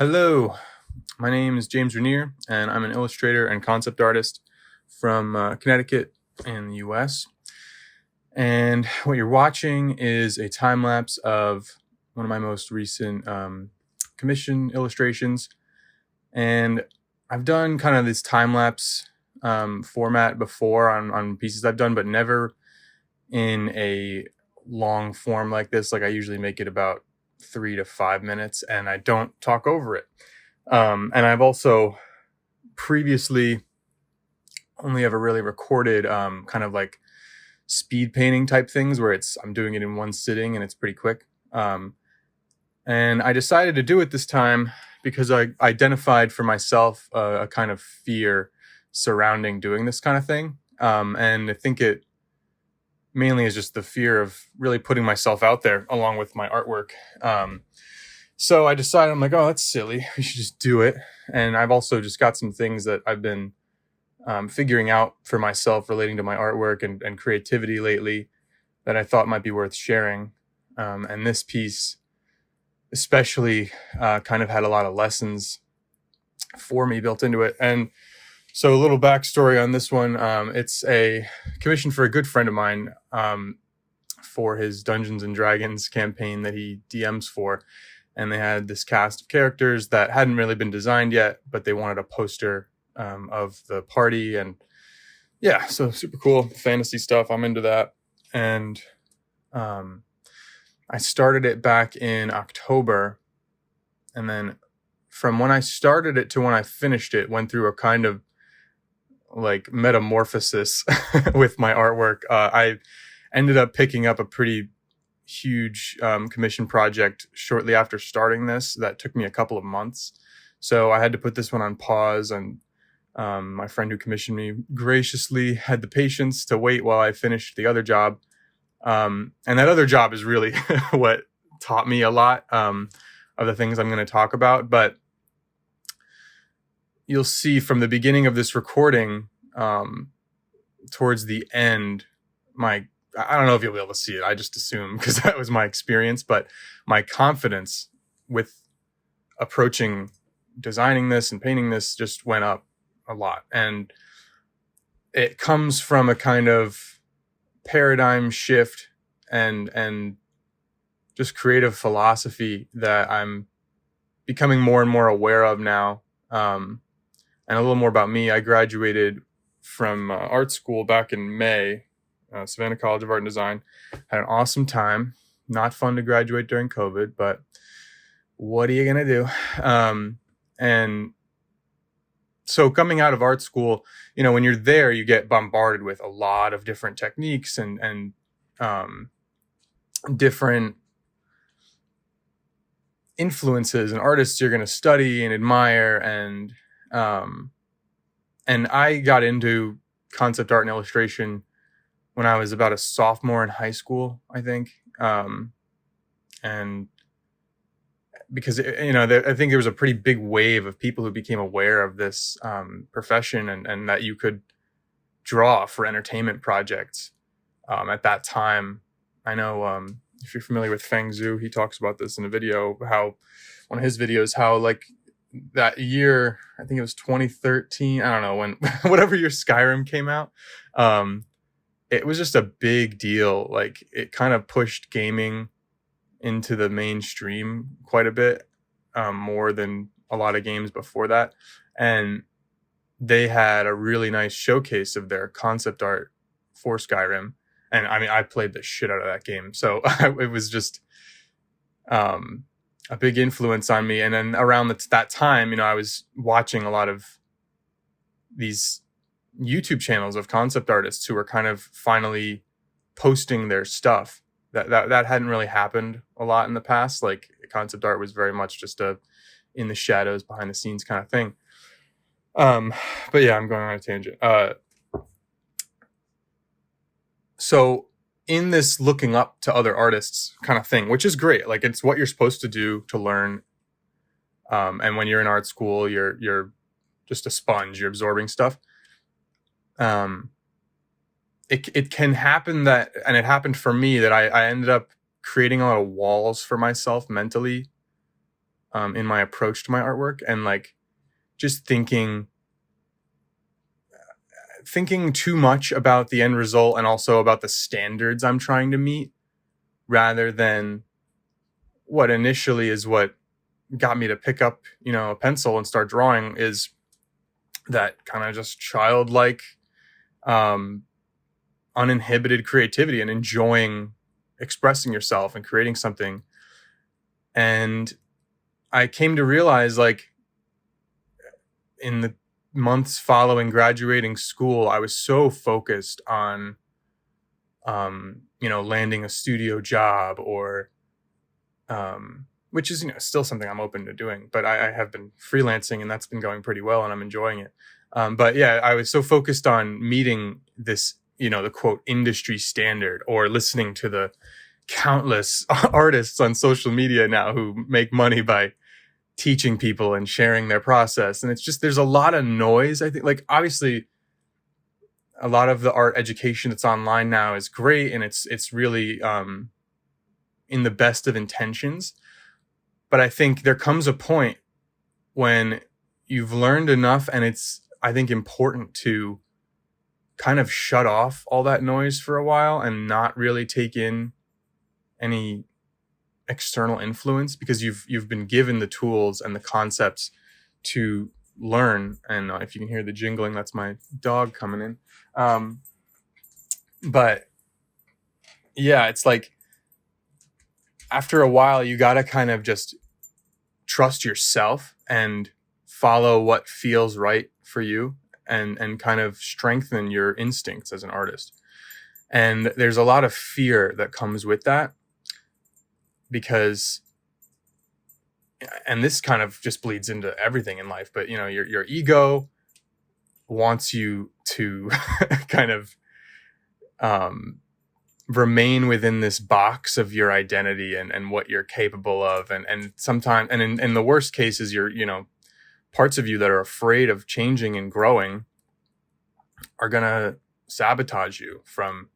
Hello, my name is James Rainier, and I'm an illustrator and concept artist from Connecticut in the US. And what you're watching is a time lapse of one of my most recent commission illustrations. And I've done kind of this time lapse format before on pieces I've done, but never in a long form like this. Like I usually make it about 3 to 5 minutes, and I don't talk over it. And I've also previously only ever really recorded kind of like speed painting type things where I'm doing it in one sitting and it's pretty quick. And I decided to do it this time because I identified for myself a kind of fear surrounding doing this kind of thing. And I think it mainly is just the fear of really putting myself out there along with my artwork. So I decided, I'm like, oh, that's silly. We should just do it. And I've also just got some things that I've been figuring out for myself relating to my artwork and creativity lately that I thought might be worth sharing. And this piece especially kind of had a lot of lessons for me built into it. And so a little backstory on this one. It's a commission for a good friend of mine for his Dungeons and Dragons campaign that he DMs for. And they had this cast of characters that hadn't really been designed yet, but they wanted a poster of the party. And yeah, so super cool fantasy stuff. I'm into that. And I started it back in October. And then from when I started it to when I finished it, went through a kind of like metamorphosis with my artwork. I ended up picking up a pretty huge commission project shortly after starting this that took me a couple of months. So I had to put this one on pause, and my friend who commissioned me graciously had the patience to wait while I finished the other job. And that other job is really what taught me a lot of the things I'm going to talk about. But you'll see from the beginning of this recording towards the end, I don't know if you'll be able to see it. I just assume because that was my experience, but my confidence with approaching designing this and painting this just went up a lot. And it comes from a kind of paradigm shift and just creative philosophy that I'm becoming more and more aware of now. And a little more about me. I graduated from art school back in May. Savannah College of Art and Design. Had an awesome time. Not fun to graduate during COVID, but what are you going to do? And so coming out of art school, when you're there, you get bombarded with a lot of different techniques and different influences and artists you're going to study and admire. And I got into concept art and illustration when I was about a sophomore in high school, I think. And because, I think there was a pretty big wave of people who became aware of this profession and that you could draw for entertainment projects at that time. I know if you're familiar with Feng Zhu, he talks about this in a video, one of his videos, how like that year, I think it was 2013, I don't know when, whatever year Skyrim came out, it was just a big deal. Like it kind of pushed gaming into the mainstream quite a bit, more than a lot of games before that. And they had a really nice showcase of their concept art for Skyrim. And I mean, I played the shit out of that game. So it was just a big influence on me. And then around that time, I was watching a lot of these YouTube channels of concept artists who were kind of finally posting their stuff that hadn't really happened a lot in the past. Like concept art was very much just a in the shadows, behind the scenes kind of thing. But yeah, I'm going on a tangent. So in this looking up to other artists kind of thing, which is great. Like it's what you're supposed to do to learn. And when you're in art school, you're just a sponge, you're absorbing stuff. It can happen that, and it happened for me, that I ended up creating a lot of walls for myself mentally in my approach to my artwork, and like just thinking too much about the end result and also about the standards I'm trying to meet, rather than what initially is what got me to pick up, a pencil and start drawing, is that kind of just childlike, uninhibited creativity and enjoying expressing yourself and creating something. And I came to realize, like, in the months following graduating school, I was so focused on, landing a studio job, or, which is, still something I'm open to doing, but I have been freelancing and that's been going pretty well and I'm enjoying it. But yeah, I was so focused on meeting this, the quote industry standard, or listening to the countless artists on social media now who make money by teaching people and sharing their process. And it's just, there's a lot of noise. I think, like, obviously a lot of the art education that's online now is great, and it's really in the best of intentions. But I think there comes a point when you've learned enough, and it's, I think, important to kind of shut off all that noise for a while and not really take in any external influence, because you've been given the tools and the concepts to learn. And if you can hear the jingling, that's my dog coming in. But yeah, it's like, after a while, you got to kind of just trust yourself and follow what feels right for you, and kind of strengthen your instincts as an artist. And there's a lot of fear that comes with that, because, and this kind of just bleeds into everything in life, but your ego wants you to kind of remain within this box of your identity and what you're capable of. And sometimes, and in the worst cases, parts of you that are afraid of changing and growing are going to sabotage you from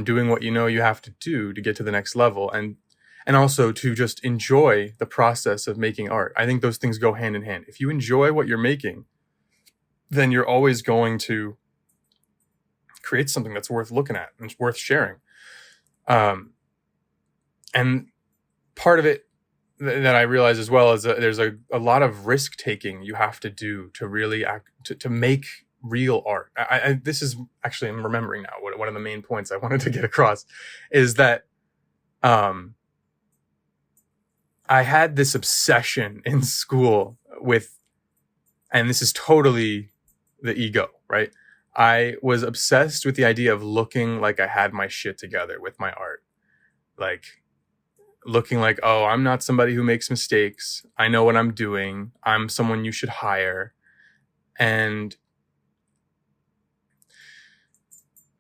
doing what you have to do to get to the next level, and also to just enjoy the process of making art. I think those things go hand in hand. If you enjoy what you're making, then you're always going to create something that's worth looking at and worth sharing. And part of it that I realize as well is that there's a lot of risk taking you have to do to really to make real art. This is actually, I'm remembering now, one of the main points I wanted to get across is that I had this obsession in school with, and this is totally the ego, right? I was obsessed with the idea of looking like I had my shit together with my art. Like, looking like, oh, I'm not somebody who makes mistakes. I know what I'm doing. I'm someone you should hire. And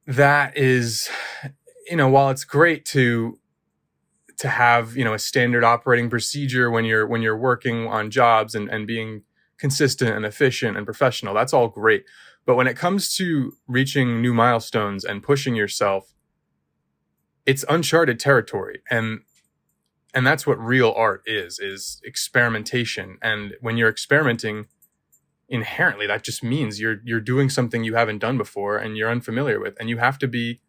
that is, while it's great to have, a standard operating procedure when you're working on jobs and being consistent and efficient and professional, that's all great. But when it comes to reaching new milestones and pushing yourself, it's uncharted territory. And that's what real art is experimentation. And when you're experimenting, inherently, that just means you're doing something you haven't done before and you're unfamiliar with. And you have to be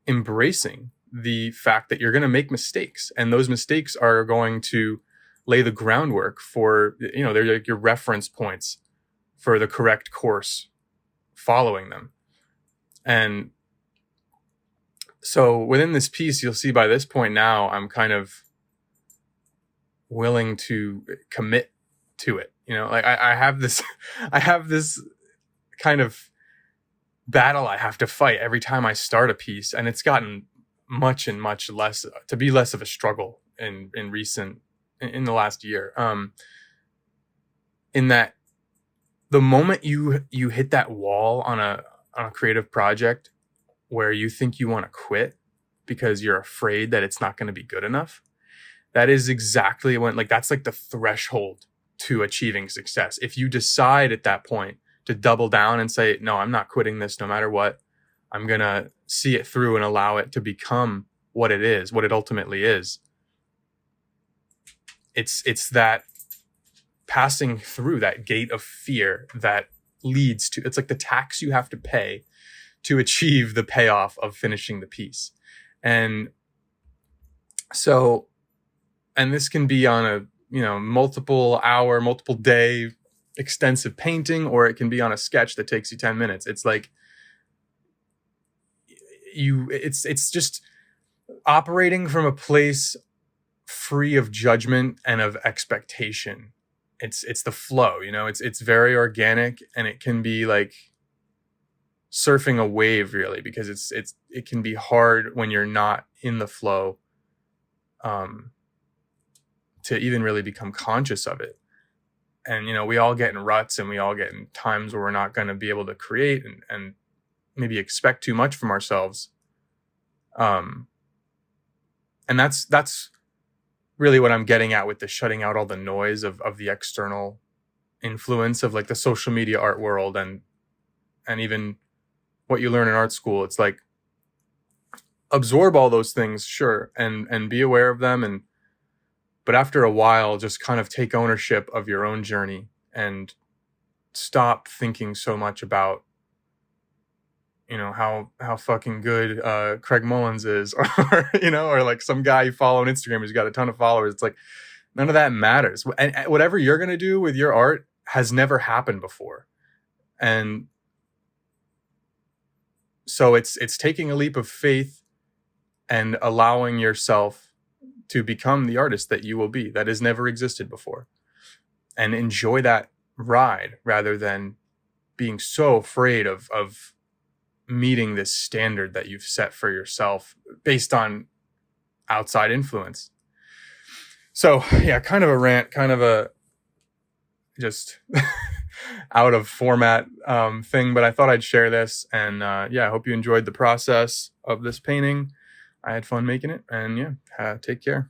embracing the fact that you're going to make mistakes. And those mistakes are going to lay the groundwork for, they're like your reference points for the correct course following them. And so within this piece, you'll see by this point now, I'm kind of willing to commit to it. Like I have this kind of battle I have to fight every time I start a piece. And it's gotten much less of a struggle in the last year. In that, the moment you hit that wall on a creative project where you think you want to quit because you're afraid that it's not going to be good enough, that is exactly when, like, that's like the threshold to achieving success. If you decide at that point to double down and say, no, I'm not quitting this no matter what, I'm going to see it through and allow it to become what it is, what it ultimately is, it's that passing through that gate of fear that leads to, it's like the tax you have to pay to achieve the payoff of finishing the piece. And so, and this can be on a, multiple hour, multiple day extensive painting, or it can be on a sketch that takes you 10 minutes. It's like it's just operating from a place free of judgment and of expectation. It's the flow, it's very organic, and it can be like surfing a wave, really, because it can be hard when you're not in the flow to even really become conscious of it. And we all get in ruts, and we all get in times where we're not going to be able to create and maybe expect too much from ourselves. And that's really what I'm getting at with the shutting out all the noise of the external influence of like the social media art world and even what you learn in art school. It's like, absorb all those things, sure, and be aware of them, but after a while, just kind of take ownership of your own journey and stop thinking so much about how fucking good Craig Mullins is, or or like some guy you follow on Instagram who's got a ton of followers. It's like, none of that matters. And whatever you're going to do with your art has never happened before. And so it's taking a leap of faith and allowing yourself to become the artist that you will be, that has never existed before, and enjoy that ride rather than being so afraid of meeting this standard that you've set for yourself based on outside influence. So yeah, kind of a rant, kind of a just out of format thing, but I thought I'd share this. And I hope you enjoyed the process of this painting. I had fun making it, and take care.